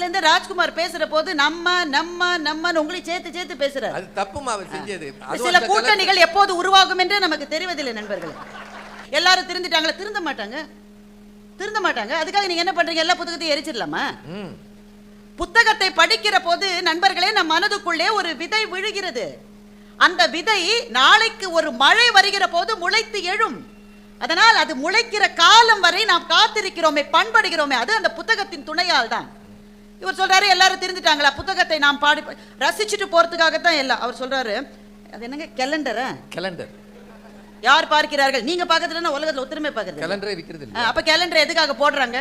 ஆரம்பத்துல இருந்து ராஜ்குமார் பேசுற போது நம்ம உங்களை சேர்த்து பேசுறாரு. அது தப்புமா அவர் செஞ்சது. சில கூட்டணிகள் எப்போது உருவாகும் என்று நமக்கு தெரிவதில்லை நண்பர்களே. எல்லாரும் திருந்திட்டாங்களா? திருந்த மாட்டாங்க. அதுக்காக நீங்க என்ன பண்றீங்க? எல்லா புத்தகத்தையும் எரிச்சிடலாமா? புத்தகத்தை படிக்கிற போது நண்பர்களே, நம் மனதுக்குள்ளே ஒரு விதை விழுகிறது. அந்த விதை நாளைக்கு ஒரு மழை வருகிற போது முளைத்து எழும். அதனால் அது முளைக்கிற காலம் வரை நாம் காத்திருக்கிறோமே, பண்படுகிறோமே, அது அந்த புத்தகத்தின் துணையால் தான். இவர் சொல்றாரு எல்லாரும் திருந்துட்டாங்களா? புத்தகத்தை நாம் பாடி ரசிச்சுட்டு போறதுக்காகத்தான் எல்லாம். அவர் சொல்றாரு அது என்னங்க கேலண்டர் யார் பார்க்கிறார்கள்? நீங்க பார்க்கறதுல உலகத்துல ஒத்துமே பார்க்கறது கேலண்டரே விக்கிறது இல்ல. அப்ப கேலண்டர் எதுக்காக போடுறாங்க?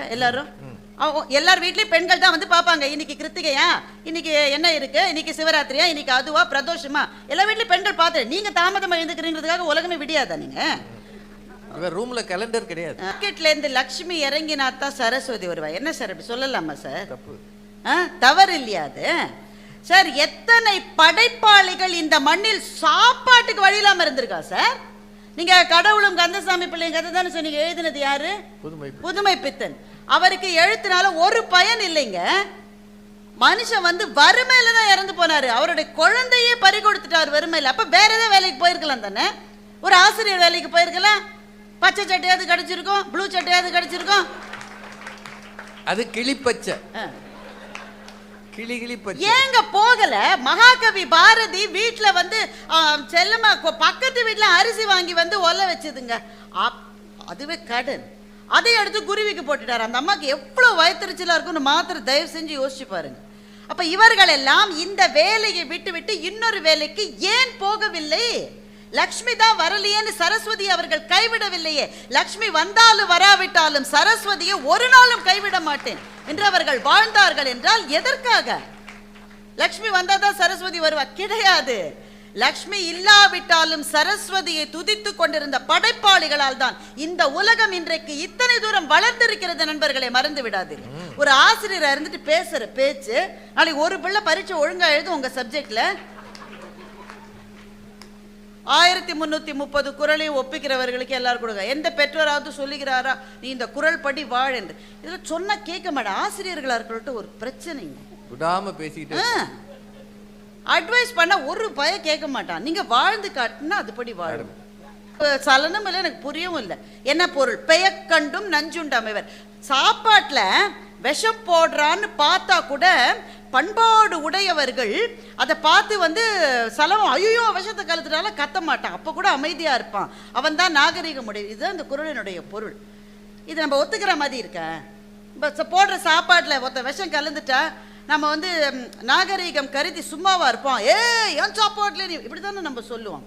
எல்லார் வீட்லயும் பெண்கள் தான் வந்து பாப்பாங்க. இன்னைக்கு கிருத்திகையா, இன்னைக்கு என்ன இருக்கு, இன்னைக்கு சிவராத்திரியா, இன்னைக்கு அதுவா, பிரதோஷமா, எல்லா வீட்லயும் பெண்கள் பார்த்து நீங்க தாமதமா எழுந்துக்கிறீங்கிறதுக்காக உலகமே விடியாதா? நீங்க ரூம்ல கேலண்டர் கிடையாது. பாக்கெட்ல இருந்து லட்சுமி இறங்கினாத்தா சரஸ்வதி வருவா. என்ன சார் அப்படி சொல்லலாமா சார்? தவறு இல்லையா அது? சார் எத்தனை படைப்பாளிகள் இந்த மண்ணில் சாப்பாட்டுக்கு வழி இல்லாம இருந்திருக்கா சார்? நீங்க கடவுளும் கந்தசாமி பிள்ளைங்க கதை தானே சொன்னீங்க. எழுதினது யாரு? புதுமை பித்தன். அவருக்கு எழுத்துனால ஒரு பயன் இல்லைங்க. மனுஷன் வந்து வறுமையில தான் இறந்து போனாரு. அவருடைய குழந்தையே பறி கொடுத்துட்டார் வறுமையில. அப்ப வேற ஏதாவது வேலைக்கு போயிருக்கலாம் தானே? ஒரு ஆசிரியர் வேலைக்கு போயிருக்கலாம். பச்சை சட்டையாவது கிடைச்சிருக்கும், ப்ளூ சட்டையாவது கிடைச்சிருக்கும். அது கிளிப்பச்சை. ஏங்க போகல? மகாகவி பாரதி வீட்டுல வந்து செல்லமா பக்கத்து வீட்டுல அரிசி வாங்கி வந்து ஒல்ல வச்சதுங்க. அதுவே கடன். அதை எடுத்து குருவிக்கு போட்டுட்டாரு. அந்த அம்மாக்கு எவ்வளவு வயத்திருச்சலா இருக்கும்னு மாத்திரம் தயவு செஞ்சு யோசிச்சு பாருங்க. அப்ப இவர்கள் எல்லாம் இந்த வேலையை விட்டு இன்னொரு வேலைக்கு ஏன் போகவில்லை? லக்ஷ்மி தான் வரலையேன்னு சரஸ்வதி அவர்கள் கைவிடவில்லையே. லக்ஷ்மி வந்தாலும் வராவிட்டாலும் சரஸ்வதியை ஒரு நாளும் கைவிட மாட்டேன் என்று அவர்கள் வாழ்ந்தார்கள் என்றால் எதற்காக? லக்ஷ்மி வந்தாதான் சரஸ்வதி வருவா? கிடையாது. லக்ஷ்மி இல்லாவிட்டாலும் சரஸ்வதியை துதித்து கொண்டிருந்த படைப்பாளிகளால் தான் இந்த உலகம் இன்றைக்கு இத்தனை தூரம் வளர்ந்திருக்கிறது நண்பர்களை மறந்து விடாதீர்கள். ஒரு ஆசிரியர் இருந்துட்டு பேசுற பேச்சு நாளைக்கு ஒரு பிள்ளை பரீட்சை ஒழுங்கா எழுதும் உங்க சப்ஜெக்ட்ல 1330 குறளையும் ஒப்பிக்கிறவர்களுக்கு எல்லாரும் கொடுங்க. எந்த பெற்றோராவது சொல்லுகிறாரா நீ இந்த குறள் படி வாழ் என்று? இதுல சொன்னா கேட்க மாட்டேன். ஆசிரியர்களா இருக்கட்டும் ஒரு பிரச்சனைங்க. விடாம பேசிட்டு அட்வைஸ் பண்ண ஒரு பய கேட்க மாட்டான். நீங்க வாழ்ந்து காட்டுனா அதுபடி வாழும். சலனம் இல்லை, எனக்கு புரியவும் இல்லை. என்ன பொருள்? பெயக்கண்டும் நஞ்சுண்டமைவர். சாப்பாட்டுல விஷம் போடுறான்னு பார்த்தா கூட பண்பாடு உடையவர்கள் அதை பார்த்து வந்து சலவம் ஐயோ விஷத்தை கலத்துட்டால கத்த மாட்டான். அப்போ கூட அமைதியா இருப்பான். அவன் தான் நாகரிகம் உடைய. இதுதான் இந்த குறளினுடைய பொருள். இது நம்ம ஒத்துக்கிற மாதிரி இருக்க. இப்போ போடுற சாப்பாட்டில் ஒருத்த விஷம் கலந்துட்டா நம்ம வந்து நாகரிகம் கருதி சும்மாவா இருப்போம். என் சாப்பாட்டுல நீ இப்படி தானே நம்ம சொல்லுவோம்.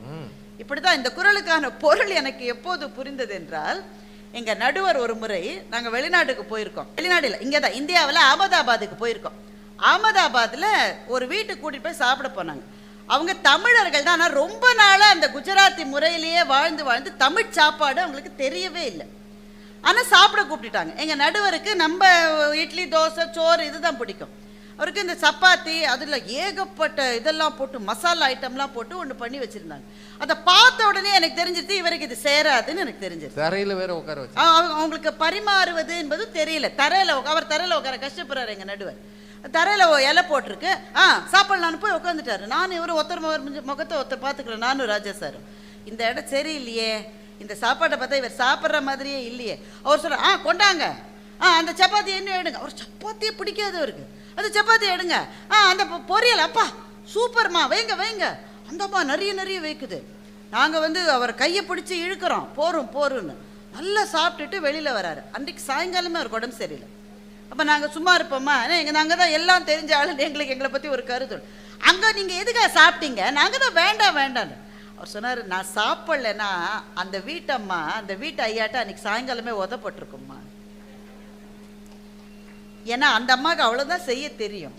இப்படிதான் இந்த குறளுக்கான பொருள் எனக்கு எப்போது புரிந்தது என்றால், எங்க நடுவர் ஒரு முறை நாங்கள் வெளிநாட்டுக்கு போயிருக்கோம். வெளிநாடு இல்லை, இங்கே தான் இந்தியாவில் அகமதாபாத்துக்கு போயிருக்கோம். அகமதாபாத்தில் ஒரு வீட்டுக்கு கூட்டிட்டு போய் சாப்பிட போனாங்க. அவங்க தமிழர்கள் தான். ஆனால் ரொம்ப நாளாக அந்த குஜராத்தி முறையிலேயே வாழ்ந்து தமிழ் சாப்பாடு அவங்களுக்கு தெரியவே இல்லை. ஆனால் சாப்பிட கூப்பிட்டுட்டாங்க. எங்கள் நடுவருக்கு நம்ம இட்லி தோசை சோறு இதுதான் பிடிக்கும். அவருக்கு இந்த சப்பாத்தி அதில் ஏகப்பட்ட இதெல்லாம் போட்டு மசாலா ஐட்டம்லாம் போட்டு ஒன்று பண்ணி வச்சுருந்தாங்க. அதை பார்த்த உடனே எனக்கு தெரிஞ்சிருச்சு இவருக்கு இது சேராதுன்னு எனக்கு தெரிஞ்சிருச்சு. தரையில் வேற உட்கார வச்சு அவங்களுக்கு பரிமாறுவது என்பது தெரியல. அவர் தரையில் உட்கார கஷ்டப்படுறாரு. எங்கள் நடுவர் தரையில் இலை போட்டிருக்கு. சாப்பிடலான்னு போய் உட்காந்துட்டாரு. நானும் இவரும் ஒருத்தர் முகத்தை ஒருத்தர் பார்த்துக்கிறேன். நானும் ராஜா சாரும் இந்த இடம் சரியில்லையே, இந்த சாப்பாட்டை பார்த்தா இவர் சாப்பிட்ற மாதிரியே இல்லையே. அவர் சொல்ற கொண்டாங்க அந்த சப்பாத்தி என்ன எடுங்க. அவர் சப்பாத்தியே பிடிக்காது அவருக்கு. அந்த சப்பாத்தி எடுங்க. அந்த பொரியல் அப்பா சூப்பர்மா வைங்க. அந்தம்மா நிறைய வைக்குது. நாங்கள் வந்து அவர் கையை பிடிச்சி இழுக்கிறோம். போருன்னு நல்லா சாப்பிட்டுட்டு வெளியில் வராரு. அன்றைக்கு சாயங்காலமே அவர் உடம்பு சரியில்லை. அப்போ நாங்கள் சும்மா இருப்போம்மா, நாங்கள் தான் எல்லாம் தெரிஞ்ச ஆளு, எங்களை பற்றி ஒரு கருத்து. அங்கே நீங்கள் எதுக்காக சாப்பிட்டீங்க? நாங்கள் தான் வேண்டான்னு அவர் சொன்னார். நான் சாப்பிடலன்னா அந்த வீட்டம்மா அந்த வீட்டு ஐயாட்ட அன்றைக்கி சாயங்காலமே உதப்பட்டிருக்கும்மா. ஏன்னா அந்த அம்மாவுக்கு அவ்வளோதான் செய்ய தெரியும்.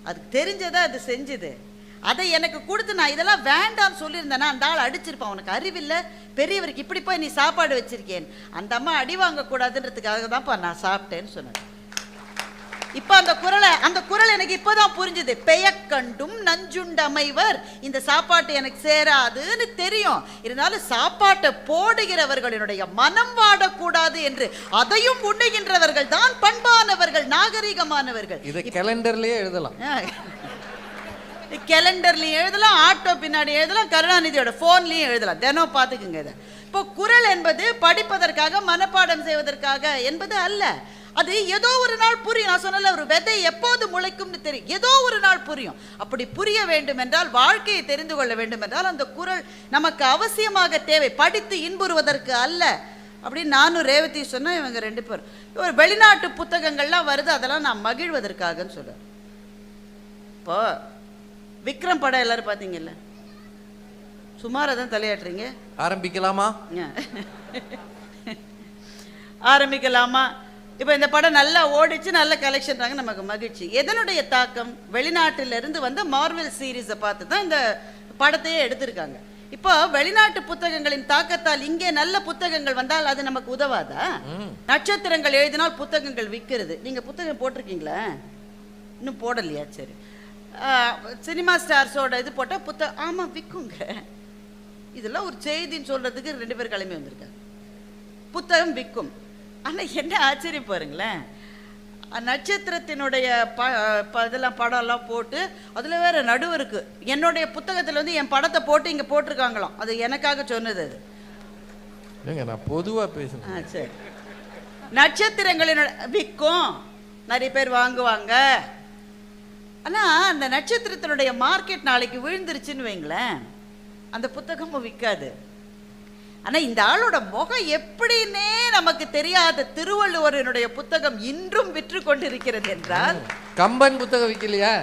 அதுக்கு தெரிஞ்சதை அது செஞ்சுது. அதை எனக்கு கொடுத்து நான் இதெல்லாம் வேண்டாம்னு சொல்லியிருந்தேன்னா அந்த ஆள் அடிச்சிருப்பான். உனக்கு அறிவில்லை, பெரியவருக்கு இப்படி போய் நீ சாப்பாடு வச்சிருக்கேன். அந்த அம்மா அடி வாங்கக்கூடாதுன்றதுக்காக தான்ப்பா நான் சாப்பிட்டேன்னு சொன்னேன். இப்ப அந்த குரல் எனக்கு இப்பதான் புரிஞ்சுது. பெயக்கண்டும் நஞ்சுண்டமைவர், இந்த சாப்பாட்டு எனக்கு சேராதுன்னு தெரியும். இருந்தாலும் சாப்பாட்டை போடுகிறவர்களுடைய மனம் வாடக்கூடாது என்று அதையும் உண்ணுகின்றவர்கள் தான் பண்பானவர்கள், நாகரிகமானவர்கள். இதை கேலண்டர்லயே எழுதலாம், கேலண்டர்லயும் எழுதலாம், ஆட்டோ பின்னாடி எழுதலாம், கருணாநிதியோட போன்லயும் எழுதலாம். தினம் பார்த்துக்குங்க. இதை இப்போ குரல் என்பது படிப்பதற்காக மனப்பாடம் செய்வதற்காக என்பது அல்ல. அது ஏதோ ஒரு நாள் புரியும். நான் சொன்னல, ஒரு விதை எப்போது முளைக்கும்னு தெரியும், ஏதோ ஒரு நாள் புரியும். அப்படி புரிய வேண்டும் என்றால், வாழ்க்கையை தெரிந்து கொள்ள வேண்டும் என்றால் அந்த குரல் நமக்கு அவசியமாக தேவை, படித்து இன்புறுவதற்கு அல்ல அப்படின்னு நானும் ரேவதி சொன்னா. இவங்க 2 பேரும் ஒரு வெளிநாட்டு புத்தகங்கள்லாம் வருது, அதெல்லாம் நான் மகிழ்வதற்காகன்னு சொல்றேன். இப்போ விக்ரம் படம் எல்லாரும் பார்த்தீங்கல்ல, சுமாராக தான் தலையாட்டுறீங்க. ஆரம்பிக்கலாமா? ஆரம்பிக்கலாமா? இப்போ இந்த படம் நல்லா ஓடிச்சு, நல்ல கலெக்ஷன், நமக்கு மகிழ்ச்சி. எதனுடைய தாக்கம்? வெளிநாட்டிலிருந்து வந்த மார்வெல் சீரீஸை பார்த்து தான் இந்த படத்தையே எடுத்திருக்காங்க. இப்போ வெளிநாட்டு புத்தகங்களின் தாக்கத்தால் இங்கே நல்ல புத்தகங்கள் வந்தால் அது நமக்கு உதவாதா? நட்சத்திரங்கள் எழுதினால் புத்தகங்கள் விற்கிறது. நீங்க புத்தகம் போட்டிருக்கீங்களா? இன்னும் போடலையா? சரி. சினிமா ஸ்டார்ஸோட இது போட்டால் புத்தகம் ஆமாம் விற்குங்க. இதெல்லாம் ஒரு செய்தின்னு சொல்றதுக்கு 2 பேர் கிளம்பி வந்திருக்காங்க. புத்தகம் விற்கும். ஆனால் என்ன ஆச்சரியம் பாருங்களேன், நட்சத்திரத்தினுடைய இதெல்லாம் படம்லாம் போட்டு அதில் வேற நடுவருக்கு என்னுடைய புத்தகத்தில் வந்து என் படத்தை போட்டு இங்கே போட்டிருக்காங்களாம். அது எனக்காக சொன்னது. அது நான் பொதுவாக பேசுகிறேன். சரி. நட்சத்திரங்களின் விற்கும், நிறைய பேர் வாங்குவாங்க. ஆனால் அந்த நட்சத்திரத்தினுடைய மார்க்கெட் நாளைக்கு விழுந்துருச்சுன்னு வைங்களேன், அந்த புத்தகமும் விற்காது. ஆனால் இந்த ஆளோட முகம் எப்படின்னே நமக்கு தெரியாத திருவள்ளுவரினுடைய புத்தகம் இன்றும் விற்று கொண்டிருக்கிறது என்றால், கம்பன் புத்தகம் விற்கலையா?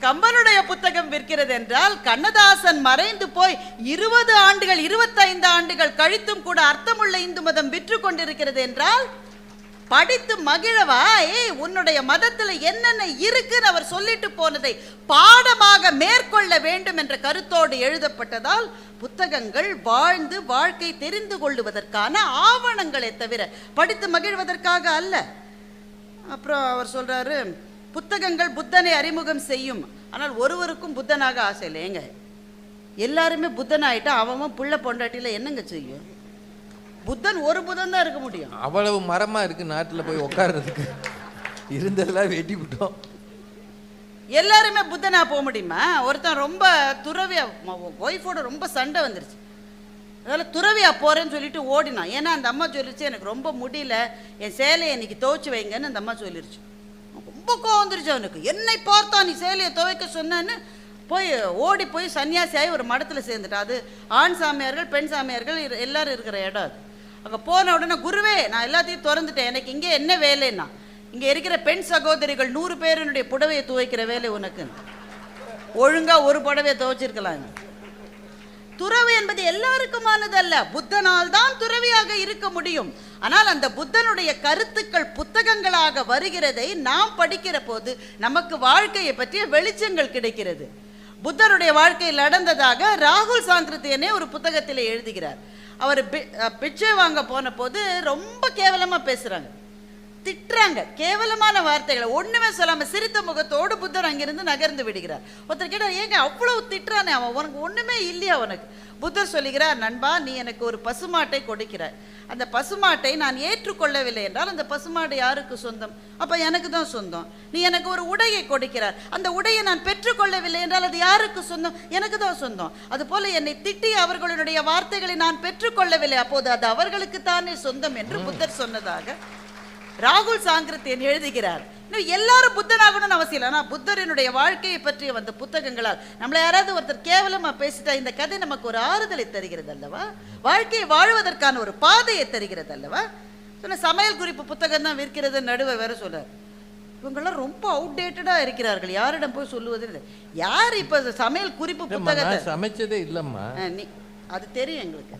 கம்பனுடைய புத்தகம் விற்கிறது என்றால், கண்ணதாசன் மறைந்து போய் 20 ஆண்டுகள் 25 ஆண்டுகள் கழித்தும் கூட அர்த்தமுள்ள இந்து மதம் விற்று கொண்டிருக்கிறது என்றால், படித்து மகிழவா? உன்னுடைய மதத்துல என்னென்ன இருக்குன்னு அவர் சொல்லிட்டு போனதை பாடமாக மேற்கொள்ள வேண்டும் என்ற கருத்தோடு எழுதப்பட்டதால் புத்தகங்கள் வாழ்ந்து வாழ்க்கை தெரிந்து கொள்வதற்கான ஆவணங்களை தவிர படித்து மகிழ்வதற்காக அல்ல. அப்புறம் அவர் சொல்றாரு, புத்தகங்கள் புத்தனை அறிமுகம் செய்யும், ஆனால் ஒருவருக்கும் புத்தனாக ஆசை இல்லைங்க. எல்லாருமே புத்தன் ஆயிட்டா அவன் புள்ள பொண்டாட்டியில என்னங்க செய்யும்? புத்தன் ஒரு புத்தன் தான் இருக்க முடியும். அவ்வளவு மரமா இருக்கு நாட்டில் போய் உட்கார்றதுக்கு, இருந்ததெல்லாம் வெட்டி விட்டோம். எல்லாருமே புத்தனா போக முடியுமா? ஒருத்தன் ரொம்ப துறவியா, ஒய்ஃபோட ரொம்ப சண்டை வந்துருச்சு, அதனால துறவியா போறேன்னு சொல்லிட்டு ஓடினான். ஏன்னா அந்த அம்மா சொல்லிருச்சு, எனக்கு ரொம்ப முடியல, என் சேலையை இன்னைக்கு துவைச்சு வைங்கன்னு அந்த அம்மா சொல்லிருச்சு. ரொம்ப கோவம் வந்துருச்சு அவனுக்கு. என்னை பார்த்தா நீ சேலையை துவைக்க சொன்னேன்னு போய் ஓடி போய் சன்னியாசியாகி ஒரு மடத்தில் சேர்ந்துட்டான். அது ஆண் சாமியார்கள் பெண் சாமியார்கள் எல்லாரும் இருக்கிற இடம். அது அங்கே போன உடனே, குருவே நான் எல்லாத்தையும் திறந்துட்டேன், எனக்கு இங்கே என்ன வேலைன்னா, இங்கே இருக்கிற பெண் சகோதரிகள் 100 பேருனுடைய புடவையை துவைக்கிற வேலை உனக்கு, ஒழுங்கா ஒரு புடவையை துவைச்சிருக்கலாம். துறவு என்பது எல்லாருக்குமானது அல்ல, புத்தனால் தான் துறவியாக இருக்க முடியும். ஆனால் அந்த புத்தனுடைய கருத்துக்கள் புத்தகங்களாக வருகிறதை நாம் படிக்கிற போது நமக்கு வாழ்க்கையை பற்றிய வெளிச்சங்கள் கிடைக்கிறது. புத்தருடைய வாழ்க்கையில் நடந்ததாக ராகுல் சாங்கிருத்தியனே ஒரு புத்தகத்தில் எழுதுகிறார். அவர் பிச்சை வாங்க போன போது ரொம்ப கேவலமா பேசுறாங்க, திட்டுறாங்க, கேவலமான வார்த்தைகளை ஒண்ணுமே சொல்லாம சிரித்த முகத்தோடு புத்தர் அங்கிருந்து நகர்ந்து விடுகிறார். ஒருத்தர் கேட்டார், ஏங்க அவ்வளவு திட்டுறானே அவன், உனக்கு ஒண்ணுமே இல்லையா உனக்கு? புத்தர் சொல்லுகிறார், நண்பா நீ எனக்கு ஒரு பசுமாட்டை கொடுக்கிறாய், அந்த பசுமாட்டை நான் ஏற்றுக்கொள்ளவில்லை என்றால் அந்த பசுமாடு யாருக்கு சொந்தம்? அப்ப எனக்கு தான் சொந்தம். நீ எனக்கு ஒரு உடையை கொடுக்கிறார், அந்த உடையை நான் பெற்றுக்கொள்ளவில்லை என்றால் அது யாருக்கு சொந்தம்? எனக்கு தான் சொந்தம். அது போல என்னை திட்டி அவர்களுடைய வார்த்தைகளை நான் பெற்றுக்கொள்ளவில்லை, அப்போது அது அவர்களுக்கு தானே சொந்தம் என்று புத்தர் சொன்னதாக ராகுல் சாங்கிருத்தியன் எழுதுகிறார். எல்லாரும் புத்தனாகணும்னு அவசியம் இல்லை. ஆனால் புத்தரினுடைய வாழ்க்கையை பற்றிய வந்த புத்தகங்களால் நம்மளை யாராவது ஒருத்தர் கேவலமா பேசிட்டா இந்த கதை நமக்கு ஒரு ஆறுதலை தருகிறது அல்லவா, வாழ்க்கையை வாழ்வதற்கான ஒரு பாதையை தருகிறது அல்லவா. சொன்ன சமையல் குறிப்பு புத்தகம் தான் விற்கிறது நடுவர் வேற சொல்றார். இவங்கெல்லாம் ரொம்ப அவுடேட்டடா இருக்கிறார்கள், யாரிடம் போய் சொல்லுவது? யார் இப்ப சமையல் குறிப்பு புத்தகத்தை சமைச்சதே இல்லம்மா, அது தெரியும் எங்களுக்கு.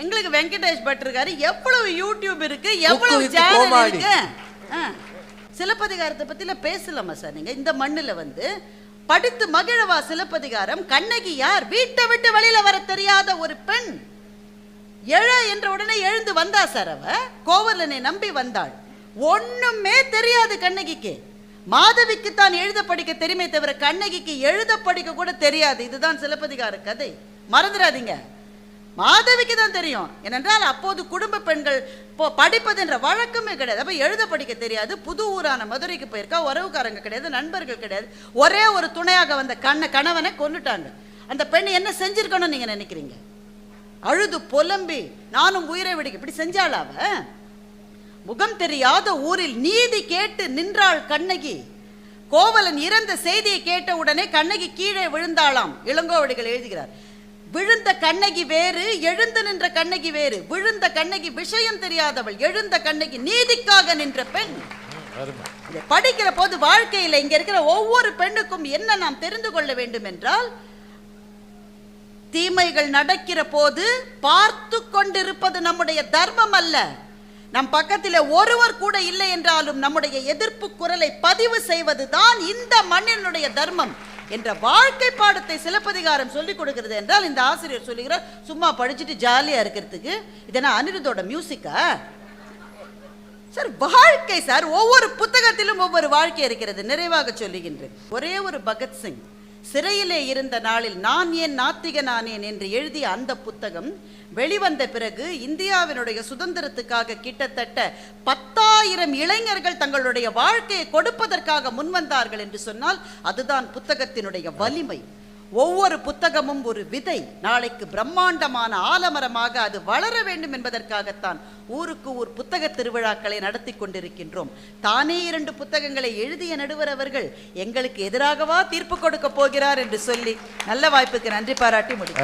எங்களுக்கு வெங்கடேஷ் பட் இருக்காரு, எவ்வளவு யூடியூப் இருக்கு, எவ்வளவு சேனல் இருக்கு. சிலப்பதிகாரத்தை பத்தில பேசலாமா சார்? நீங்க இந்த மண்ணுல வந்து படித்து மகிழவா சிலப்பதிகாரம்? கண்ணகி யார்? வீட்டை விட்டு வெளியில வர தெரியாத ஒரு பெண். எழ என்ற உடனே எழுந்து வந்தா சார், அவ கோவலனை நம்பி வந்தாள். ஒண்ணுமே தெரியாது கண்ணகிக்கு. மாதவிக்கு தான் எழுத படிக்க தெரியுமே தவிர கண்ணகிக்கு எழுத படிக்க கூட தெரியாது. இதுதான் சிலப்பதிகார கதை, மறந்துடாதீங்க. மாதவிக்கு தான் தெரியும். ஏனென்றால் அப்போது குடும்ப பெண்கள் படிப்பதுன்ற வழக்கமே கிடையாது. அப்ப எழுத படிக்க தெரியாது. புது ஊரான மதுரைக்கு போயிருக்கா, உறவுக்காரங்க கிடையாது, நண்பர்கள் கிடையாது. ஒரே ஒரு துணையாக வந்த கணவனை கொன்னுட்டாங்க. அந்த பெண் என்ன செஞ்சிருக்கணும் நீங்க நினைக்கிறீங்க? அழுது புலம்பி நானும் உயிரை விடுக்க இப்படி செஞ்சாளாவ? முகம் தெரியாத ஊரில் நீதி கேட்டு நின்றாள் கண்ணகி. கோவலன் இறந்த செய்தியை கேட்ட உடனே கண்ணகி கீழே விழுந்தாளாம். இளங்கோவடிகள் எழுதுகிறார். விழுந்த கண்ணகி வேறு, எழுந்து நின்ற கண்ணகி வேறு. விழுந்த கண்ணகி விஷயம் தெரியாதவள், எழுந்த கண்ணகி நீதிக்காக நின்ற பெண். படிக்கிற போது வாழ்க்கையில் இங்க இருக்கிற ஒவ்வொரு பெண்ணுக்கும் என்ன நாம் தெரிந்து கொள்ள வேண்டும் என்றால், தீமைகள் நடக்கிற போது பார்த்து கொண்டிருப்பது நம்முடைய தர்மம் அல்ல. நம் பக்கத்தில் ஒருவர் கூட இல்லை என்றாலும் நம்முடைய எதிர்ப்பு குரலை பதிவு செய்வதுதான் இந்த மண்ணினுடைய தர்மம் என்ற வாழ்க்கை பாடத்தை சிலப்பதிகாரம் சொல்லிக் கொடுக்கிறது என்றால், இந்த ஆசிரியர் சொல்லுகிறார் சும்மா படிச்சுட்டு ஜாலியா இருக்கிறதுக்கு. இதனா அனிருத்தோட மியூசிக்கா சார்? வாழ்க்கை சார், ஒவ்வொரு புத்தகத்திலும் ஒவ்வொரு வாழ்க்கை இருக்கிறது. நிறைவாக சொல்லுகின்றேன். ஒரே ஒரு பகத்சிங் சிறையிலே இருந்த நாளில் நான் ஏன் நாத்திகனானேன் என்று எழுதிய அந்த புத்தகம் வெளிவந்த பிறகு இந்தியாவினுடைய சுதந்திரத்துக்காக கிட்டத்தட்ட 10,000 இளைஞர்கள் தங்களுடைய வாழ்க்கையை கொடுப்பதற்காக முன்வந்தார்கள் என்று சொன்னால் அதுதான் புத்தகத்தினுடைய வலிமை. ஒவ்வொரு புத்தகமும் ஒரு விதை, நாளைக்கு பிரம்மாண்டமான ஆலமரமாக அது வளர வேண்டும் என்பதற்காகத்தான் ஊருக்கு ஊர் புத்தக திருவிழாக்களை நடத்தி கொண்டிருக்கின்றோம். தானே 2 புத்தகங்களை எழுதிய நடுவர் அவர்கள் எங்களுக்கு எதிராகவா தீர்ப்பு கொடுக்க போகிறார் என்று சொல்லி நல்ல வாய்ப்புக்கு நன்றி பாராட்டி முடியும்.